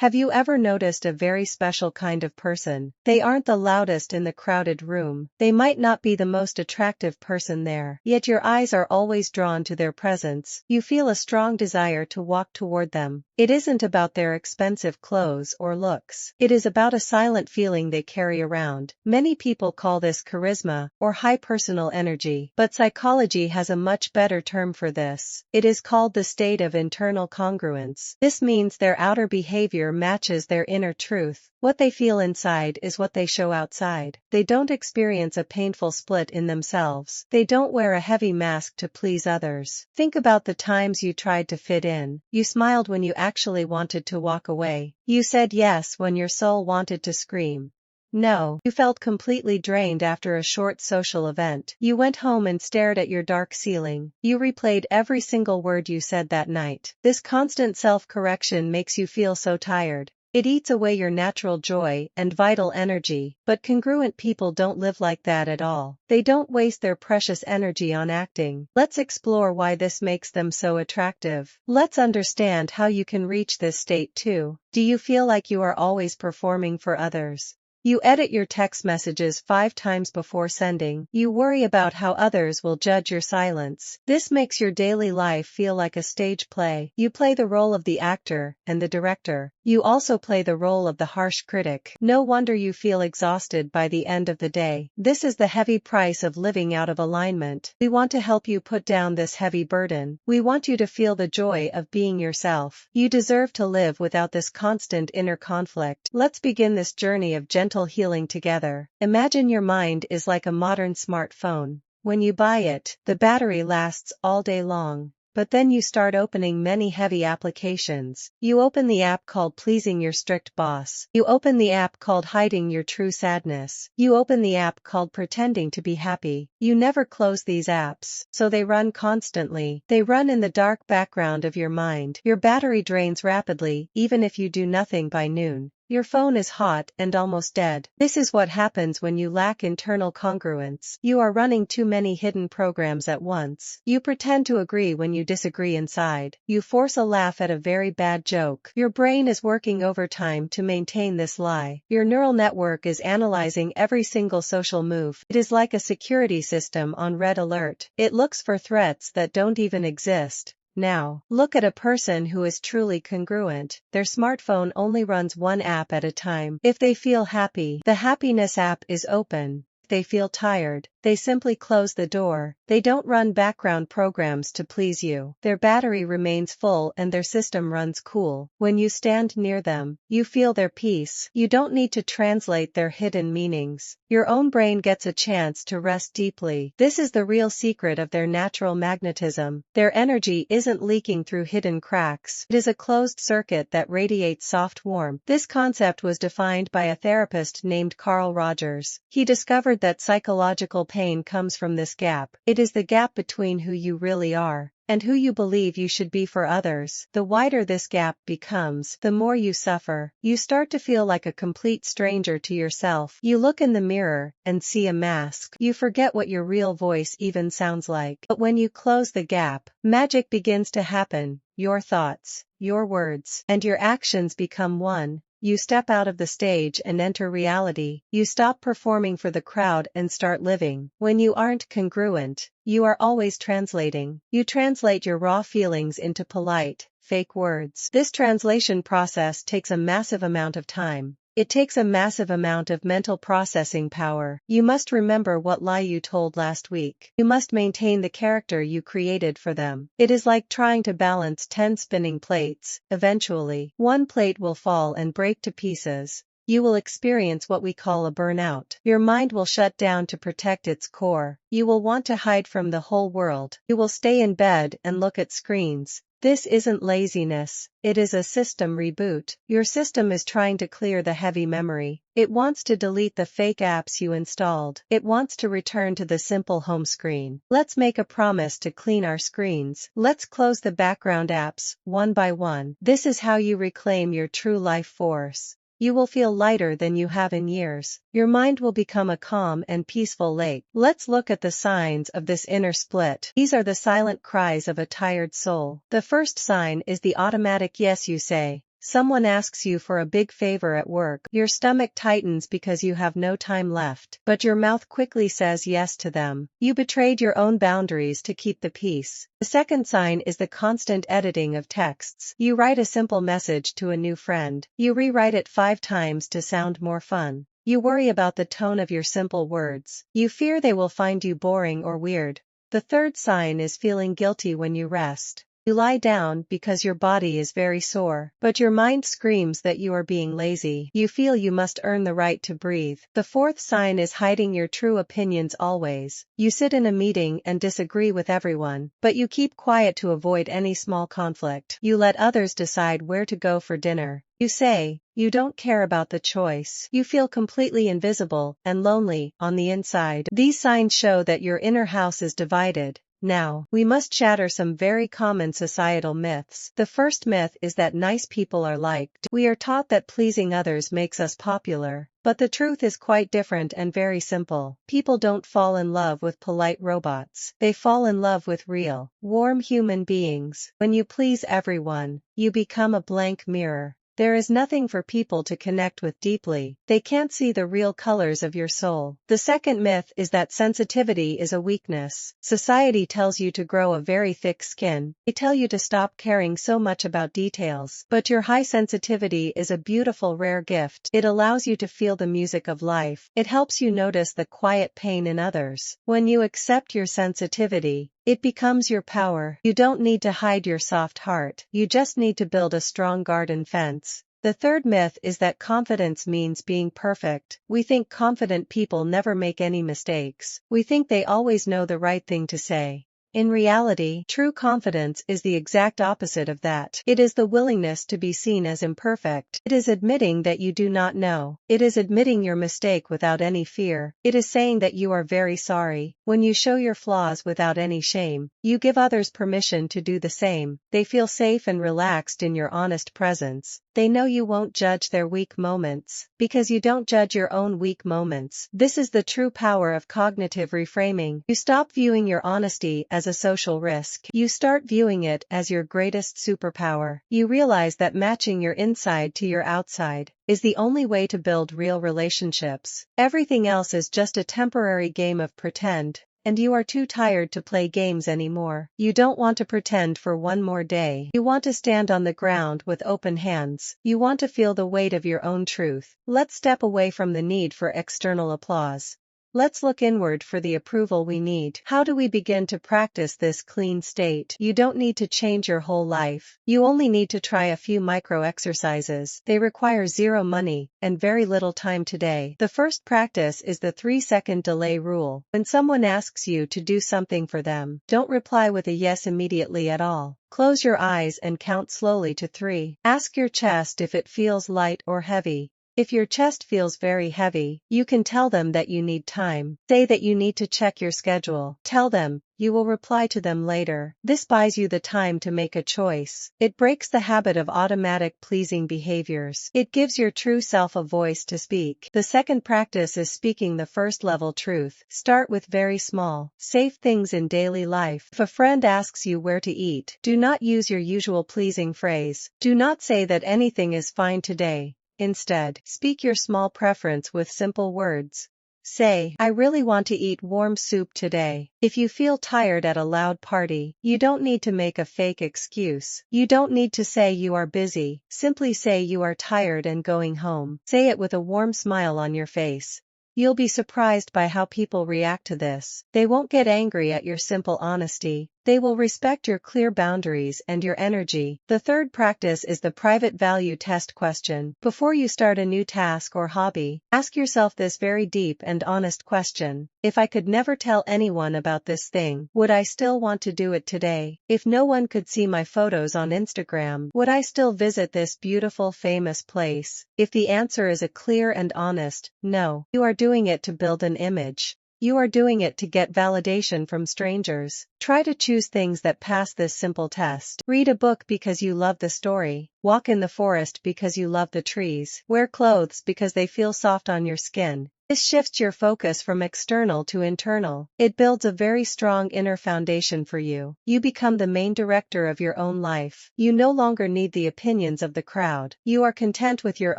Have you ever noticed a very special kind of person? They aren't the loudest in the crowded room. They might not be the most attractive person there, yet your eyes are always drawn to their presence. You feel a strong desire to walk toward them. It isn't about their expensive clothes or looks. It is about a silent feeling they carry around. Many people call this charisma or high personal energy, but psychology has a much better term for this. It is called the state of internal congruence. This means their outer behavior matches their inner truth. What they feel inside is what they show outside. They don't experience a painful split in themselves. They don't wear a heavy mask to please others. Think about the times you tried to fit in. You smiled when you actually wanted to walk away. You said yes when your soul wanted to scream. No, you felt completely drained after a short social event. You went home and stared at your dark ceiling. You replayed every single word you said that night. This constant self-correction makes you feel so tired. It eats away your natural joy and vital energy, but congruent people don't live like that at all. They don't waste their precious energy on acting. Let's explore why this makes them so attractive. Let's understand how you can reach this state too. Do you feel like you are always performing for others? You edit your text messages 5 times before sending. You worry about how others will judge your silence. This makes your daily life feel like a stage play. You play the role of the actor and the director. You also play the role of the harsh critic. No wonder you feel exhausted by the end of the day. This is the heavy price of living out of alignment. We want to help you put down this heavy burden. We want you to feel the joy of being yourself. You deserve to live without this constant inner conflict. Let's begin this journey of gentle healing together. Imagine your mind is like a modern smartphone. When you buy it, the battery lasts all day long. But then you start opening many heavy applications. You open the app called Pleasing Your Strict Boss. You open the app called Hiding Your True Sadness. You open the app called Pretending to Be Happy. You never close these apps, so they run constantly. They run in the dark background of your mind. Your battery drains rapidly, even if you do nothing by noon. Your phone is hot and almost dead. This is what happens when you lack internal congruence. You are running too many hidden programs at once. You pretend to agree when you disagree inside. You force a laugh at a very bad joke. Your brain is working overtime to maintain this lie. Your neural network is analyzing every single social move. It is like a security system on red alert. It looks for threats that don't even exist. Now, look at a person who is truly congruent. Their smartphone only runs one app at a time. If they feel happy, the happiness app is open. If they feel tired, they simply close the door. They don't run background programs to please you. Their battery remains full and their system runs cool. When you stand near them, you feel their peace. You don't need to translate their hidden meanings. Your own brain gets a chance to rest deeply. This is the real secret of their natural magnetism. Their energy isn't leaking through hidden cracks. It is a closed circuit that radiates soft warmth. This concept was defined by a therapist named Carl Rogers. He discovered that psychological pain comes from this gap. It is the gap between who you really are and who you believe you should be for others. The wider this gap becomes, the more you suffer. You start to feel like a complete stranger to yourself. You look in the mirror and see a mask. You forget what your real voice even sounds like. But when you close the gap, magic begins to happen. Your thoughts, your words, and your actions become one. You step out of the stage and enter reality. You stop performing for the crowd and start living. When you aren't congruent, you are always translating. You translate your raw feelings into polite, fake words. This translation process takes a massive amount of time. It takes a massive amount of mental processing power. You must remember what lie you told last week. You must maintain the character you created for them. It is like trying to balance 10 spinning plates. Eventually, one plate will fall and break to pieces. You will experience what we call a burnout. Your mind will shut down to protect its core. You will want to hide from the whole world. You will stay in bed and look at screens. This isn't laziness, it is a system reboot. Your system is trying to clear the heavy memory. It wants to delete the fake apps you installed. It wants to return to the simple home screen. Let's make a promise to clean our screens. Let's close the background apps, one by one. This is how you reclaim your true life force. You will feel lighter than you have in years. Your mind will become a calm and peaceful lake. Let's look at the signs of this inner split. These are the silent cries of a tired soul. The first sign is the automatic yes you say. Someone asks you for a big favor at work. Your stomach tightens because you have no time left, but your mouth quickly says yes to them. You betrayed your own boundaries to keep the peace. The second sign is the constant editing of texts. You write a simple message to a new friend. You rewrite it 5 times to sound more fun. You worry about the tone of your simple words. You fear they will find you boring or weird. The third sign is feeling guilty when you rest. You lie down because your body is very sore, but your mind screams that you are being lazy. You feel you must earn the right to breathe. The fourth sign is hiding your true opinions always. You sit in a meeting and disagree with everyone, but you keep quiet to avoid any small conflict. You let others decide where to go for dinner. You say, you don't care about the choice. You feel completely invisible and lonely on the inside. These signs show that your inner house is divided. Now, we must shatter some very common societal myths. The first myth is that nice people are liked. We are taught that pleasing others makes us popular. But the truth is quite different and very simple. People don't fall in love with polite robots. They fall in love with real, warm human beings. When you please everyone, you become a blank mirror. There is nothing for people to connect with deeply. They can't see the real colors of your soul. The second myth is that sensitivity is a weakness. Society tells you to grow a very thick skin. They tell you to stop caring so much about details. But your high sensitivity is a beautiful rare gift. It allows you to feel the music of life. It helps you notice the quiet pain in others. When you accept your sensitivity, it becomes your power. You don't need to hide your soft heart. You just need to build a strong garden fence. The third myth is that confidence means being perfect. We think confident people never make any mistakes. We think they always know the right thing to say. In reality, true confidence is the exact opposite of that. It is the willingness to be seen as imperfect. It is admitting that you do not know. It is admitting your mistake without any fear. It is saying that you are very sorry. When you show your flaws without any shame, you give others permission to do the same. They feel safe and relaxed in your honest presence. They know you won't judge their weak moments, because you don't judge your own weak moments. This is the true power of cognitive reframing. You stop viewing your honesty as a social risk. You start viewing it as your greatest superpower. You realize that matching your inside to your outside is the only way to build real relationships. Everything else is just a temporary game of pretend. And you are too tired to play games anymore. You don't want to pretend for one more day. You want to stand on the ground with open hands. You want to feel the weight of your own truth. Let's step away from the need for external applause. Let's look inward for the approval we need. How do we begin to practice this clean state? You don't need to change your whole life. You only need to try a few micro exercises. They require zero money and very little time today. The first practice is the 3-second delay rule. When someone asks you to do something for them, don't reply with a yes immediately at all. Close your eyes and count slowly to 3. Ask your chest if it feels light or heavy. If your chest feels very heavy, you can tell them that you need time. Say that you need to check your schedule. Tell them you will reply to them later. This buys you the time to make a choice. It breaks the habit of automatic pleasing behaviors. It gives your true self a voice to speak. The second practice is speaking the first level truth. Start with very small, safe things in daily life. If a friend asks you where to eat, do not use your usual pleasing phrase. Do not say that anything is fine today. Instead, speak your small preference with simple words. Say, I really want to eat warm soup today. If you feel tired at a loud party, you don't need to make a fake excuse. You don't need to say you are busy. Simply say you are tired and going home. Say it with a warm smile on your face. You'll be surprised by how people react to this. They won't get angry at your simple honesty. They will respect your clear boundaries and your energy. The third practice is the private value test question. Before you start a new task or hobby, ask yourself this very deep and honest question. If I could never tell anyone about this thing, would I still want to do it today? If no one could see my photos on Instagram, would I still visit this beautiful famous place? If the answer is a clear and honest no, you are doing it to build an image. You are doing it to get validation from strangers. Try to choose things that pass this simple test. Read a book because you love the story. Walk in the forest because you love the trees. Wear clothes because they feel soft on your skin. This shifts your focus from external to internal. It builds a very strong inner foundation for you. You become the main director of your own life. You no longer need the opinions of the crowd. You are content with your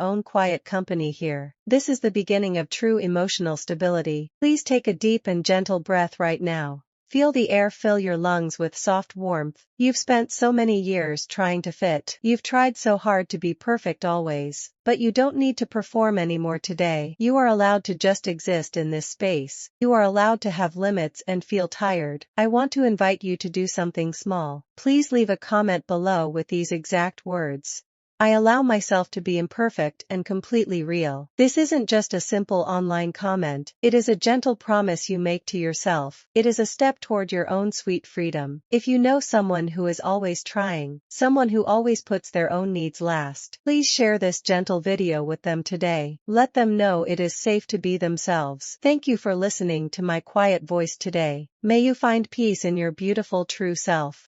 own quiet company here. This is the beginning of true emotional stability. Please take a deep and gentle breath right now. Feel the air fill your lungs with soft warmth. You've spent so many years trying to fit. You've tried so hard to be perfect always. But you don't need to perform anymore today. You are allowed to just exist in this space. You are allowed to have limits and feel tired. I want to invite you to do something small. Please leave a comment below with these exact words. I allow myself to be imperfect and completely real. This isn't just a simple online comment, it is a gentle promise you make to yourself. It is a step toward your own sweet freedom. If you know someone who is always trying, someone who always puts their own needs last, please share this gentle video with them today. Let them know it is safe to be themselves. Thank you for listening to my quiet voice today. May you find peace in your beautiful true self.